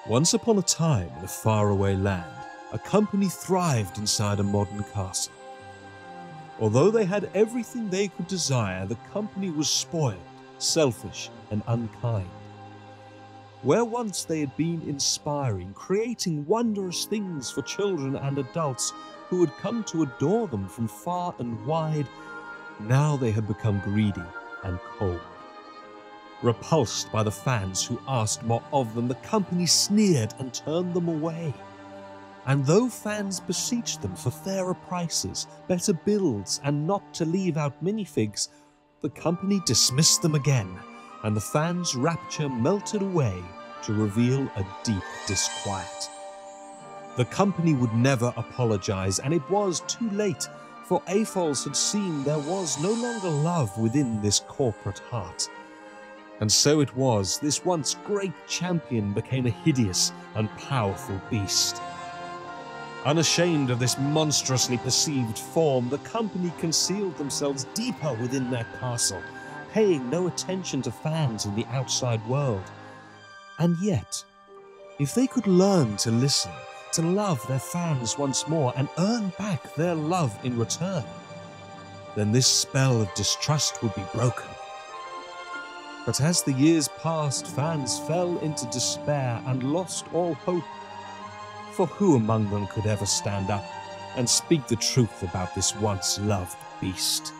Once upon a time in a faraway land, a company thrived inside a modern castle. Although they had everything they could desire, the company was spoiled, selfish, and unkind. Where once they had been inspiring, creating wondrous things for children and adults who had come to adore them from far and wide, now they had become greedy and cold. Repulsed by the fans who asked more of them, the company sneered and turned them away. And though fans beseeched them for fairer prices, better builds, and not to leave out minifigs, the company dismissed them again, and the fans' rapture melted away to reveal a deep disquiet. The company would never apologize, and it was too late, for AFOLs had seen there was no longer love within this corporate heart. And so it was, this once great champion became a hideous and powerful beast. Unashamed of this monstrously perceived form, the company concealed themselves deeper within their castle, paying no attention to fans in the outside world. And yet, if they could learn to listen, to love their fans once more and earn back their love in return, then this spell of distrust would be broken. But as the years passed, fans fell into despair and lost all hope. For who among them could ever stand up and speak the truth about this once loved beast?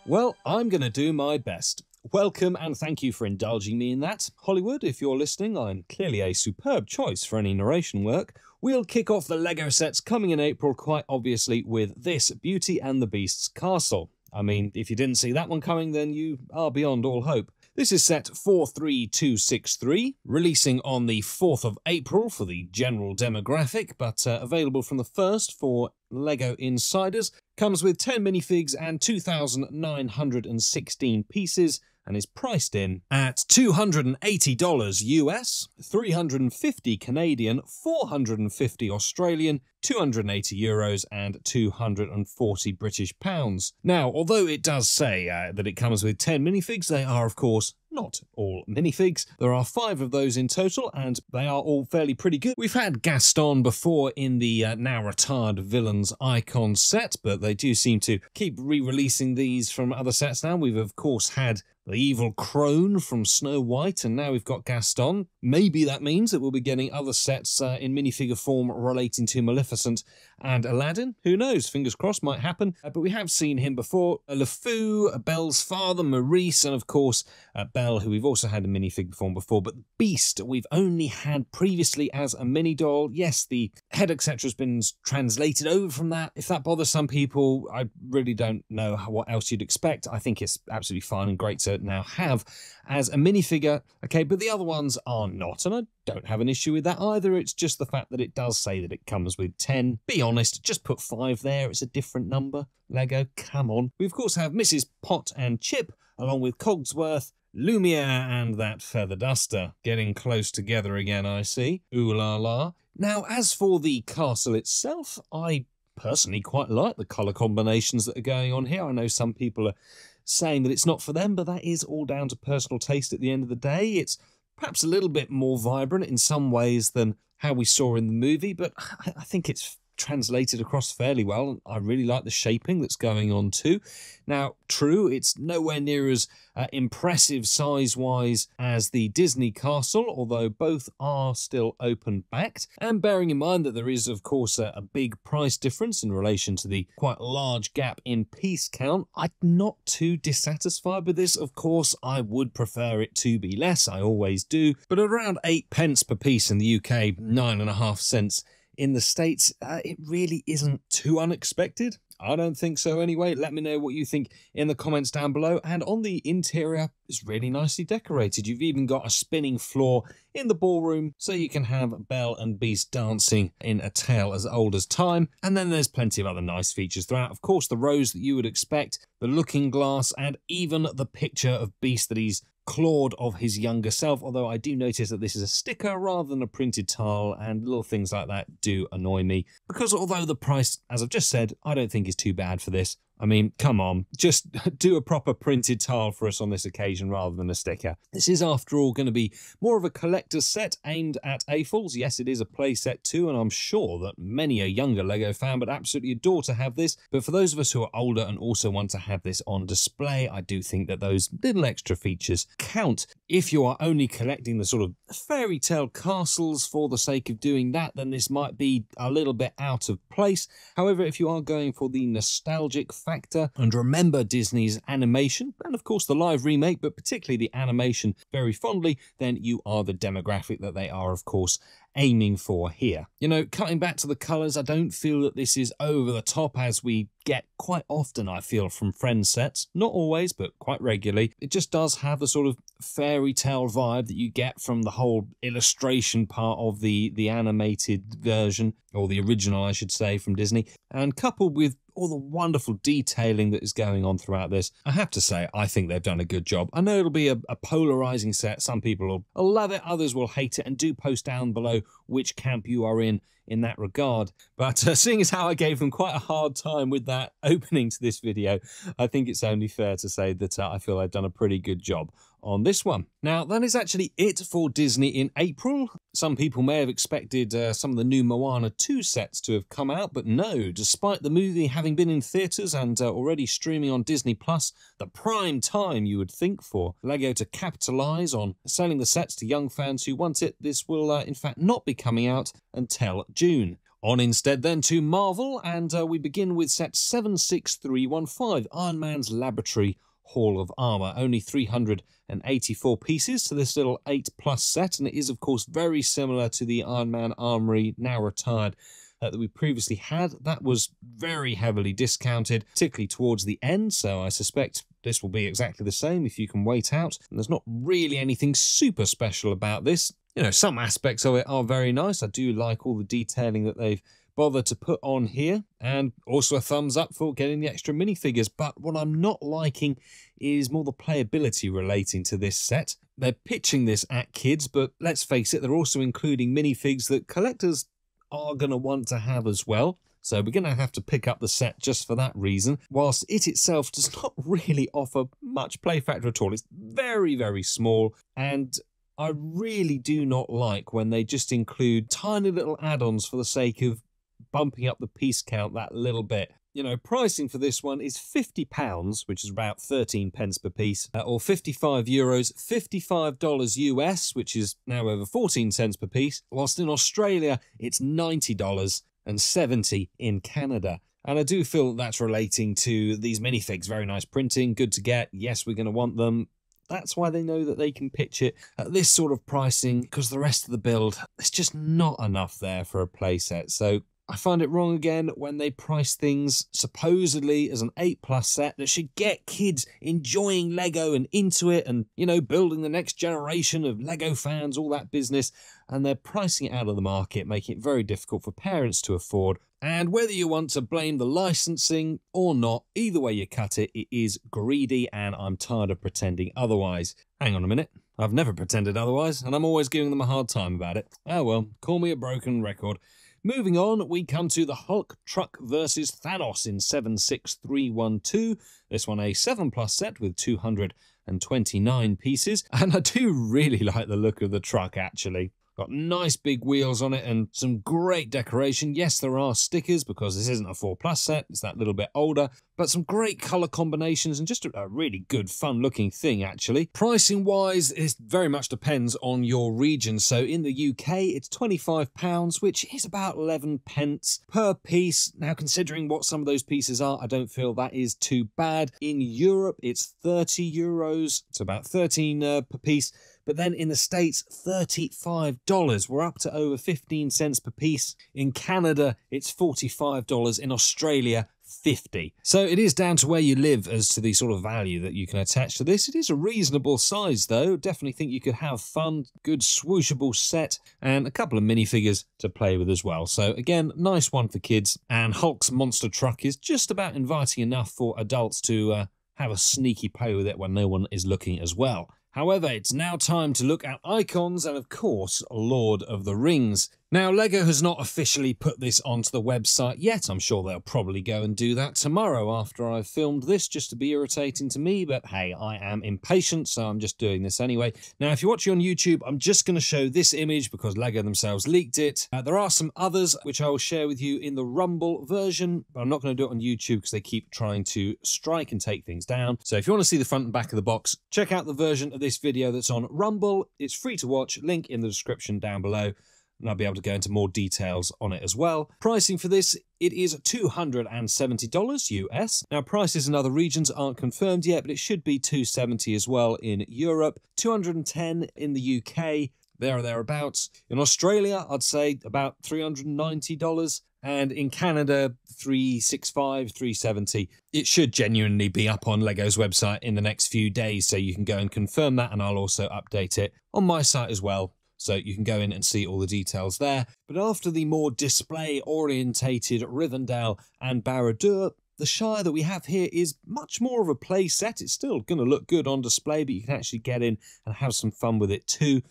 Well, I'm going to do my best. Welcome and thank you for indulging me in that. Hollywood, if you're listening, I'm clearly a superb choice for any narration work. We'll kick off the LEGO sets coming in April, quite obviously, with this Beauty and the Beast's Castle. I mean, if you didn't see that one coming, then you are beyond all hope. This is set 43263, releasing on the 4th of April for the general demographic, but available from the 1st for LEGO insiders. Comes with 10 minifigs and 2,916 pieces, and is priced in at $280 US, 350 Canadian, 450 Australian, 280 euros and 240 British pounds. Now, although it does say that it comes with 10 minifigs, they are of course not all minifigs. There are 5 of those in total, and they are all fairly pretty good. We've had Gaston before in the now retired Villains Icon set, but they do seem to keep re-releasing these from other sets now. We've of course had the evil crone from Snow White, and now we've got Gaston. Maybe that means that we'll be getting other sets in minifigure form relating to Maleficent and Aladdin. Who knows? Fingers crossed, might happen. But we have seen him before. LeFou, Belle's father, Maurice, and of course Belle, who we've also had in minifigure form before. But Beast, we've only had previously as a mini doll. Yes, the head, etc. has been translated over from that. If that bothers some people, I really don't know what else you'd expect. I think it's absolutely fine and great to now have as a minifigure. Okay, but the other ones are not, and I don't have an issue with that either. It's just the fact that it does say that it comes with 10. Be honest, just put 5 there. It's a different number. LEGO, come on. We of course have Mrs. Pot and Chip, along with Cogsworth, Lumiere, and that feather duster. Getting close together again, I see. Ooh la la. Now, as for the castle itself, I personally quite like the colour combinations that are going on here. I know some people are saying that it's not for them, but that is all down to personal taste at the end of the day. It's perhaps a little bit more vibrant in some ways than how we saw in the movie, but I think it's translated across fairly well. I really like the shaping that's going on too. Now, true, it's nowhere near as impressive size-wise as the Disney castle, although both are still open-backed. And bearing in mind that there is, of course, a big price difference in relation to the quite large gap in piece count, I'm not too dissatisfied with this. Of course, I would prefer it to be less. I always do. But around 8 pence per piece in the UK, 9.5 cents in the States, it really isn't too unexpected. I don't think so anyway. Let me know what you think in the comments down below. And on the interior, it's really nicely decorated. You've even got a spinning floor in the ballroom, so you can have Belle and Beast dancing in a tale as old as time. And then there's plenty of other nice features throughout. Of course, the rose that you would expect, the looking glass, and even the picture of Beast that he's clawed of his younger self, although I do notice that this is a sticker rather than a printed tile, and little things like that do annoy me, because although the price, as I've just said, I don't think is too bad for this, I mean, come on, just do a proper printed tile for us on this occasion rather than a sticker. This is, after all, going to be more of a collector's set aimed at AFOLs. Yes, it is a play set too, and I'm sure that many a younger LEGO fan would absolutely adore to have this. But for those of us who are older and also want to have this on display, I do think that those little extra features count. If you are only collecting the sort of fairy tale castles for the sake of doing that, then this might be a little bit out of place. However, if you are going for the nostalgic factor and remember Disney's animation, and of course the live remake, but particularly the animation very fondly, then you are the demographic that they are, of course, aiming for here. You know, cutting back to the colours, I don't feel that this is over the top, as we get quite often, I feel, from Friends sets. Not always, but quite regularly. It just does have the sort of fairy tale vibe that you get from the whole illustration part of the animated version, or the original, I should say, from Disney. And coupled with all the wonderful detailing that is going on throughout this, I have to say, I think they've done a good job. I know it'll be a polarizing set. Some people will love it, others will hate it, and do post down below which camp you are in that regard. But seeing as how I gave them quite a hard time with that opening to this video, I think it's only fair to say that I feel they've done a pretty good job on this one. Now, that is actually it for Disney in April. Some people may have expected some of the new Moana 2 sets to have come out, but no, despite the movie having been in theatres and already streaming on Disney+, the prime time you would think for LEGO to capitalise on selling the sets to young fans who want it, this will in fact not be coming out until June. On instead then to Marvel, and we begin with set 76315, Iron Man's Laboratory Hall of Armour. Only 384 pieces to this little 8+ set, and it is of course very similar to the Iron Man Armory, now retired, that we previously had. That was very heavily discounted, particularly towards the end, so I suspect this will be exactly the same if you can wait out. And there's not really anything super special about this. You know, some aspects of it are very nice. I do like all the detailing that they've bothered to put on here, and also a thumbs up for getting the extra minifigures. But what I'm not liking is more the playability relating to this set. They're pitching this at kids, but let's face it, they're also including minifigs that collectors are going to want to have as well. So we're going to have to pick up the set just for that reason, whilst it itself does not really offer much play factor at all. It's very, very small, and I really do not like when they just include tiny little add-ons for the sake of bumping up the piece count that little bit. You know, pricing for this one is £50, which is about 13 pence per piece, or €55, $55 US, which is now over 14 cents per piece, whilst in Australia it's $90 and 70 in Canada. And I do feel that's relating to these minifigs. Very nice printing, good to get. Yes, we're going to want them. That's why they know that they can pitch it at this sort of pricing, because the rest of the build, there's just not enough there for a playset. So I find it wrong again when they price things supposedly as an 8+ set that should get kids enjoying LEGO and into it and, you know, building the next generation of LEGO fans, all that business, and they're pricing it out of the market, making it very difficult for parents to afford. And whether you want to blame the licensing or not, either way you cut it, it is greedy, and I'm tired of pretending otherwise. Hang on a minute. I've never pretended otherwise, and I'm always giving them a hard time about it. Oh well, call me a broken record. Moving on, we come to the Hulk Truck vs. Thanos in 76312. This one a 7+ set with 229 pieces, and I do really like the look of the truck actually. Got nice big wheels on it and some great decoration. Yes, there are stickers because this isn't a 4+ set, it's that little bit older, but some great colour combinations and just a really good fun looking thing actually. Pricing wise, it very much depends on your region. So in the UK, it's £25, which is about 11 pence per piece. Now, considering what some of those pieces are, I don't feel that is too bad. In Europe, it's €30. It's about 13 per piece. But then in the States, $35. We're up to over 15 cents per piece. In Canada, it's $45. In Australia, $50. So it is down to where you live as to the sort of value that you can attach to this. It is a reasonable size though. Definitely think you could have fun, good swooshable set, and a couple of minifigures to play with as well. So again, nice one for kids. And Hulk's monster truck is just about inviting enough for adults to have a sneaky play with it when no one is looking as well. However, it's now time to look at icons and, of course, Lord of the Rings. Now, LEGO has not officially put this onto the website yet. I'm sure they'll probably go and do that tomorrow after I've filmed this, just to be irritating to me, but hey, I am impatient, so I'm just doing this anyway. Now, if you're watching on YouTube, I'm just going to show this image because LEGO themselves leaked it. There are some others which I will share with you in the Rumble version, but I'm not going to do it on YouTube because they keep trying to strike and take things down. So if you want to see the front and back of the box, check out the version of this video that's on Rumble. It's free to watch, link in the description down below. And I'll be able to go into more details on it as well. Pricing for this, it is $270 US. Now, prices in other regions aren't confirmed yet, but it should be $270 as well in Europe, $210 in the UK, there or thereabouts. In Australia, I'd say about $390. And in Canada, $365, $370. It should genuinely be up on LEGO's website in the next few days, so you can go and confirm that, and I'll also update it on my site as well. So you can go in and see all the details there. But after the more display-orientated Rivendell and Barad-dûr, the Shire that we have here is much more of a play set. It's still going to look good on display, but you can actually get in and have some fun with it too.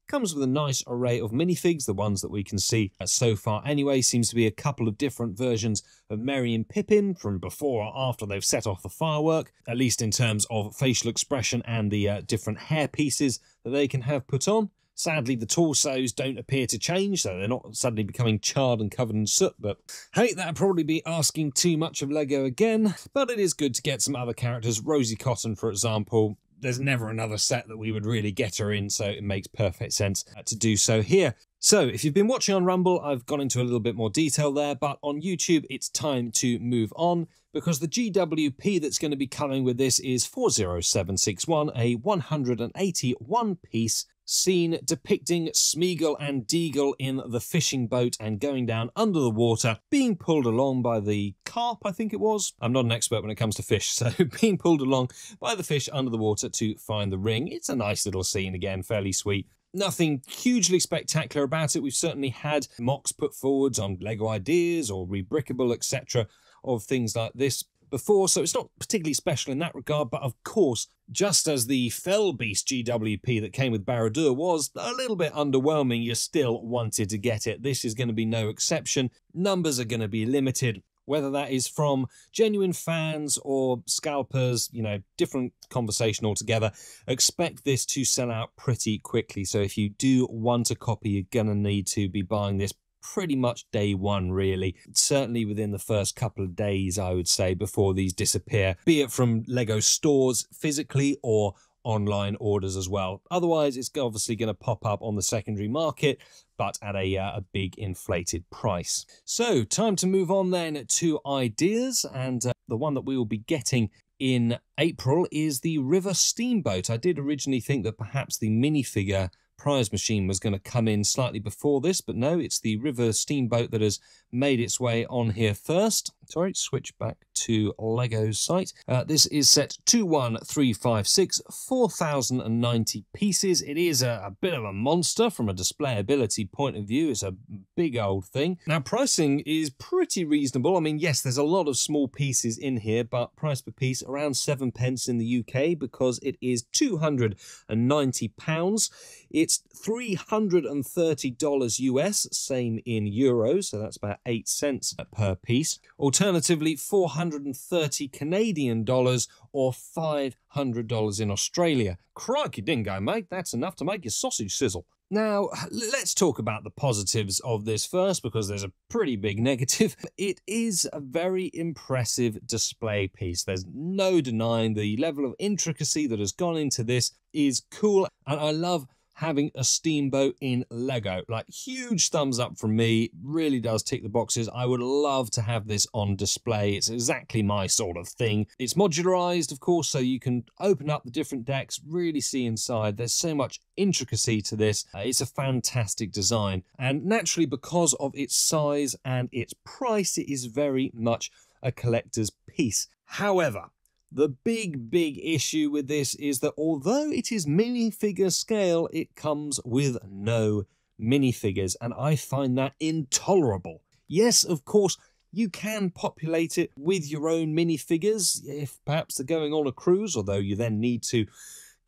Comes with a nice array of minifigs, the ones that we can see so far anyway. Seems to be a couple of different versions of Merry and Pippin from before or after they've set off the firework, at least in terms of facial expression and the different hair pieces that they can have put on. Sadly, the torsos don't appear to change, so they're not suddenly becoming charred and covered in soot, but hey, that'd probably be asking too much of LEGO again. But it is good to get some other characters. Rosie Cotton, for example. There's never another set that we would really get her in, so it makes perfect sense to do so here. So, if you've been watching on Rumble, I've gone into a little bit more detail there, but on YouTube, it's time to move on, because the GWP that's going to be coming with this is 40761, a 181-piece scene depicting Smeagol and Deagol in the fishing boat and going down under the water, being pulled along by the carp, I think it was. I'm not an expert when it comes to fish, so being pulled along by the fish under the water to find the ring. It's a nice little scene again, fairly sweet. Nothing hugely spectacular about it. We've certainly had mocks put forwards on LEGO Ideas or Rebrickable, etc. of things like this before, so it's not particularly special in that regard, but of course, just as the Fell Beast GWP that came with Barad-dûr was a little bit underwhelming, you still wanted to get it. This is going to be no exception. Numbers are going to be limited, whether that is from genuine fans or scalpers, you know, different conversation altogether. Expect this to sell out pretty quickly, so if you do want a copy, you're going to need to be buying this pretty much day one, really. Certainly within the first couple of days, I would say, before these disappear, be it from LEGO stores physically or online orders as well. Otherwise, it's obviously going to pop up on the secondary market, but at a big inflated price. So, time to move on then to ideas, and the one that we will be getting in April is the River Steamboat. I did originally think that perhaps the minifigure prize machine was going to come in slightly before this, but no, it's the River Steamboat that has made its way on here first. Sorry, switch back to LEGO's site. This is set 21356, 4,090 pieces. It is a bit of a monster from a displayability point of view. It's a big old thing. Now, pricing is pretty reasonable. I mean, yes, there's a lot of small pieces in here, but price per piece around 7 pence in the UK because it is £290. It's $330 US, same in euros, so that's about 8 cents per piece. Alternatively, 430 Canadian dollars or $500 in Australia. Crikey dingo, mate, that's enough to make your sausage sizzle. Now, let's talk about the positives of this first, because there's a pretty big negative. It is a very impressive display piece. There's no denying the level of intricacy that has gone into this is cool, and I love having a steamboat in LEGO. Like, huge thumbs up from me. Really does tick the boxes. I would love to have this on display. It's exactly my sort of thing. It's modularized, of course, so you can open up the different decks, really see inside. There's so much intricacy to this. It's a fantastic design. And naturally, because of its size and its price, it is very much a collector's piece. However, the big issue with this is that although it is minifigure scale, it comes with no minifigures, and I find that intolerable. Yes, of course, you can populate it with your own minifigures if perhaps they're going on a cruise, although you then need to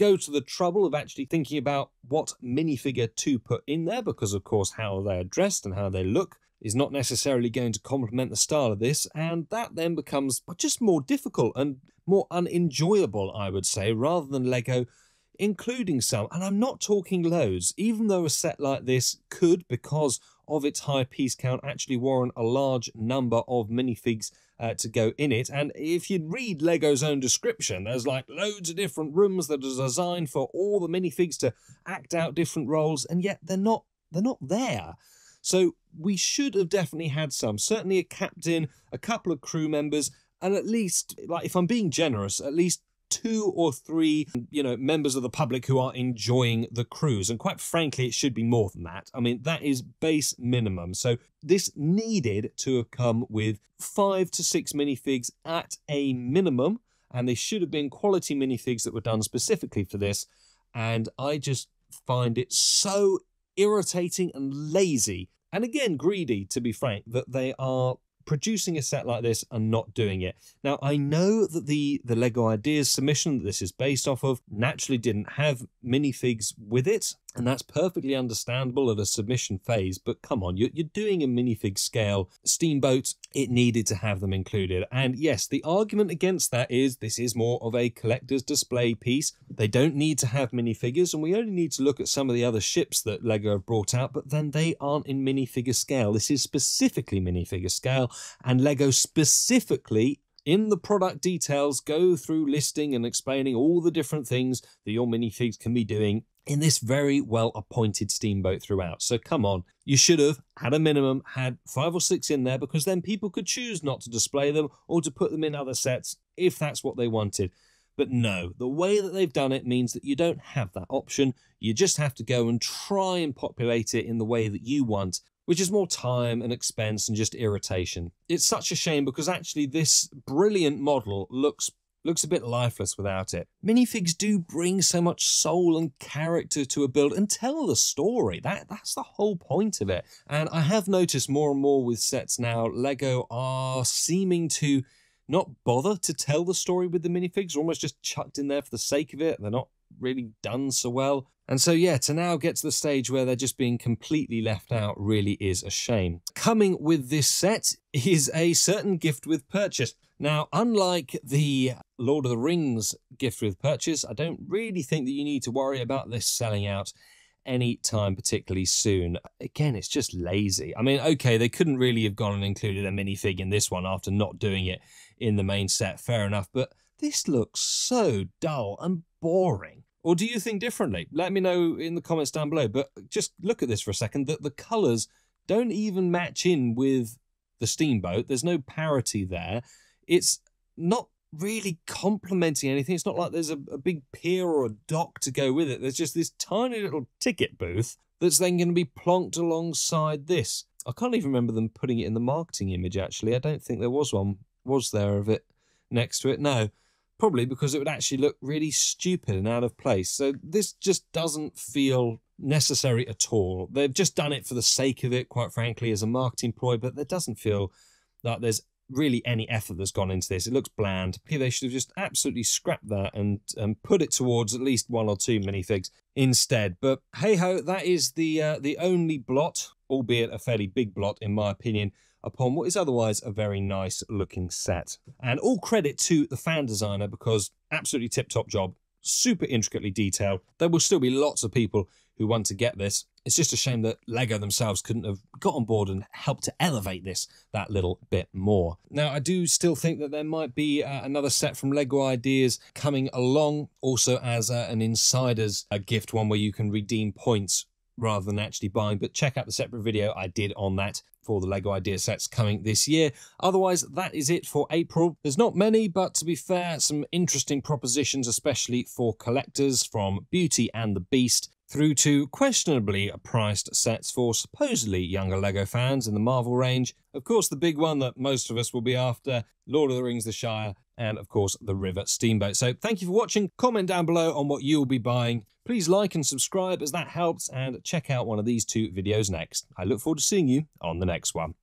go to the trouble of actually thinking about what minifigure to put in there, because of course how they're dressed and how they look is not necessarily going to complement the style of this, and that then becomes just more difficult and more unenjoyable, I would say, rather than Lego including some. And I'm not talking loads, even though a set like this could, because of its high piece count, actually warrant a large number of minifigs to go in it. And if you read Lego's own description, there's like loads of different rooms that are designed for all the minifigs to act out different roles, and yet they're not there. So we should have definitely had some, certainly a captain, a couple of crew members, and at least, like, if I'm being generous, at least 2 or 3, members of the public who are enjoying the cruise. And quite frankly, it should be more than that. I mean, that is base minimum. So this needed to have come with 5 to 6 minifigs at a minimum, and they should have been quality minifigs that were done specifically for this. And I just find it so irritating and lazy, and again greedy, to be frank, that they are producing a set like this and not doing it. Now, I know that the Lego Ideas submission that this is based off of naturally didn't have minifigs with it, and that's perfectly understandable at a submission phase, but come on, you're doing a minifig scale Steamboat, it needed to have them included. And yes, the argument against that is this is more of a collector's display piece. They don't need to have minifigures, and we only need to look at some of the other ships that Lego have brought out, but then they aren't in minifigure scale. This is specifically minifigure scale, and Lego specifically in the product details go through listing and explaining all the different things that your minifigs can be doing in this very well appointed Steamboat throughout. So come on, you should have, at a minimum, had 5 or 6 in there, because then people could choose not to display them or to put them in other sets if that's what they wanted. But no, the way that they've done it means that you don't have that option. You just have to go and try and populate it in the way that you want, which is more time and expense and just irritation. It's such a shame, because actually this brilliant model looks a bit lifeless without it. Minifigs do bring so much soul and character to a build and tell the story. That's the whole point of it. And I have noticed more and more with sets now, Lego are seeming to not bother to tell the story with the minifigs, almost just chucked in there for the sake of it. They're not really done so well. And so, yeah, to now get to the stage where they're just being completely left out really is a shame. Coming with this set is a certain gift with purchase. Now, unlike the Lord of the Rings gift with purchase, I don't really think that you need to worry about this selling out any time particularly soon. Again, it's just lazy. I mean, okay, they couldn't really have gone and included a minifig in this one after not doing it in the main set, fair enough, but this looks so dull and boring. Or do you think differently? Let me know in the comments down below, but just look at this for a second. The colours don't even match in with the Steamboat. There's no parity there. It's not really complementing anything. It's not like there's a big pier or a dock to go with it. There's just this tiny little ticket booth that's then going to be plonked alongside this. I can't even remember them putting it in the marketing image, actually. I don't think there was one, was there, of it next to it? No. Probably because it would actually look really stupid and out of place. So this just doesn't feel necessary at all. They've just done it for the sake of it, quite frankly, as a marketing ploy, but there doesn't feel like there's really any effort that's gone into this. It looks bland. They should have just absolutely scrapped that and put it towards at least 1 or 2 minifigs instead. But hey-ho, that is the only blot, albeit a fairly big blot in my opinion, upon what is otherwise a very nice looking set. And all credit to the fan designer, because absolutely tip-top job, super intricately detailed. There will still be lots of people who want to get this. It's just a shame that Lego themselves couldn't have got on board and helped to elevate this that little bit more. Now, I do still think that there might be another set from Lego Ideas coming along, also as an insider's gift, one where you can redeem points rather than actually buying, but check out the separate video I did on that for the Lego Ideas sets coming this year. Otherwise, that is it for April. There's not many, but to be fair, some interesting propositions, especially for collectors, from Beauty and the Beast through to questionably priced sets for supposedly younger Lego fans in the Marvel range. Of course, the big one that most of us will be after, Lord of the Rings: The Shire, and of course the River Steamboat. So thank you for watching. Comment down below on what you'll be buying. Please like and subscribe, as that helps, and check out one of these 2 videos next. I look forward to seeing you on the next one.